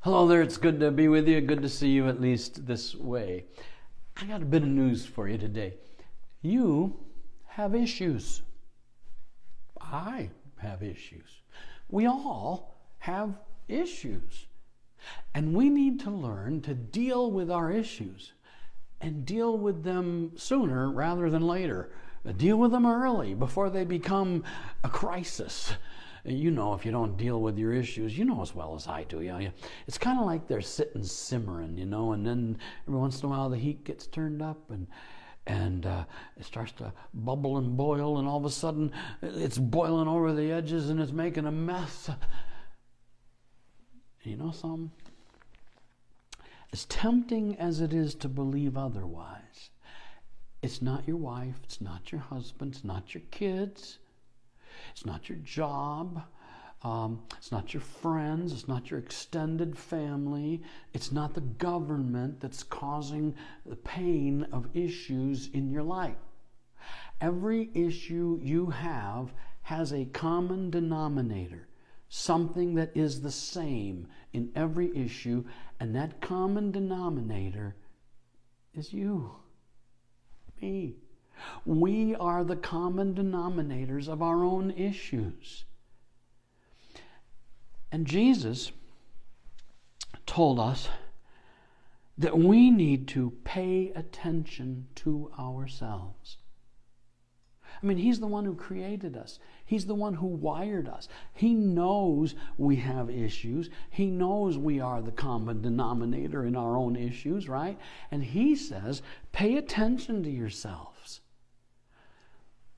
Hello there, it's good to be with you. Good to see you at least this way. I got a bit of news for you today. You have issues. I have issues. We all have issues. And we need to learn to deal with our issues and deal with them sooner rather than later. Deal with them early before they become a crisis. You know, if you don't deal with your issues, you know as well as I do. It's kind of like they're sitting simmering, and then every once in a while the heat gets turned up and it starts to bubble and boil, and all of a sudden it's boiling over the edges and it's making a mess. You know something? As tempting as it is to believe otherwise, it's not your wife, it's not your husband, it's not your kids, it's not your job, it's not your friends, it's not your extended family, it's not the government that's causing the pain of issues in your life. Every issue you have has a common denominator, something that is the same in every issue, and that common denominator is you, me. We are the common denominators of our own issues. And Jesus told us that we need to pay attention to ourselves. I mean, He's the one who created us. He's the one who wired us. He knows we have issues. He knows we are the common denominator in our own issues, right? And He says, pay attention to yourselves.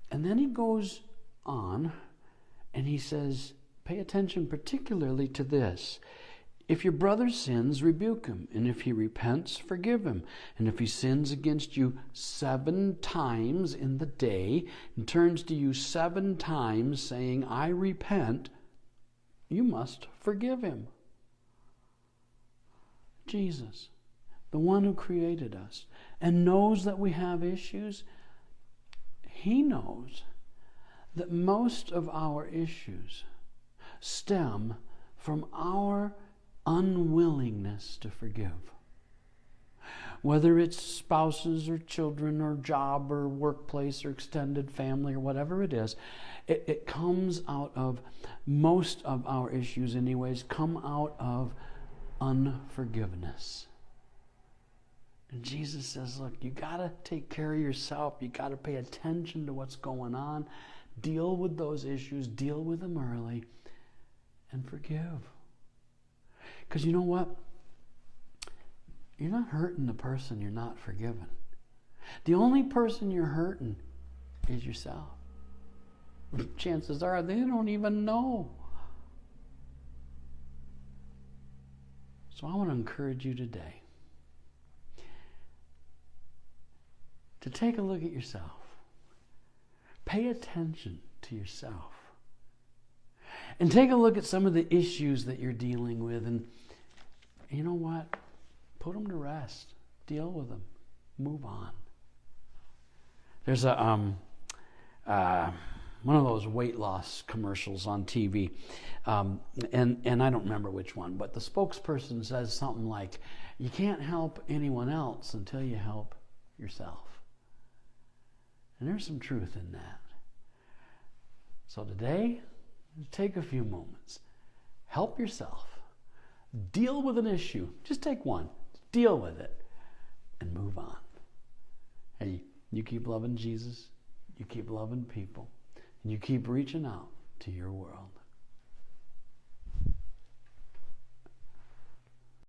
And then He goes on and He says, pay attention particularly to this. If your brother sins, rebuke him. And if he repents, forgive him. And if he sins against you 7 times in the day and turns to you 7 times saying, I repent, you must forgive him. Jesus, the one who created us and knows that we have issues, He knows that most of our issues stem from our unwillingness to forgive. Whether it's spouses or children or job or workplace or extended family or whatever it is, it comes out of, most of our issues anyways, come out of unforgiveness. And Jesus says, look, you got to take care of yourself. You got to pay attention to what's going on. Deal with those issues. Deal with them early. And forgive. Because you know what? You're not hurting the person you're not forgiving. The only person you're hurting is yourself. Chances are they don't even know. So I want to encourage you today to take a look at yourself. Pay attention to yourself. And take a look at some of the issues that you're dealing with, and you know what? Put them to rest. Deal with them. Move on. There's one of those weight loss commercials on TV, and I don't remember which one, but the spokesperson says something like, you can't help anyone else until you help yourself. And there's some truth in that. So today, take a few moments. Help yourself. Deal with an issue. Just take one. Deal with it. And move on. Hey, you keep loving Jesus. You keep loving people. And you keep reaching out to your world.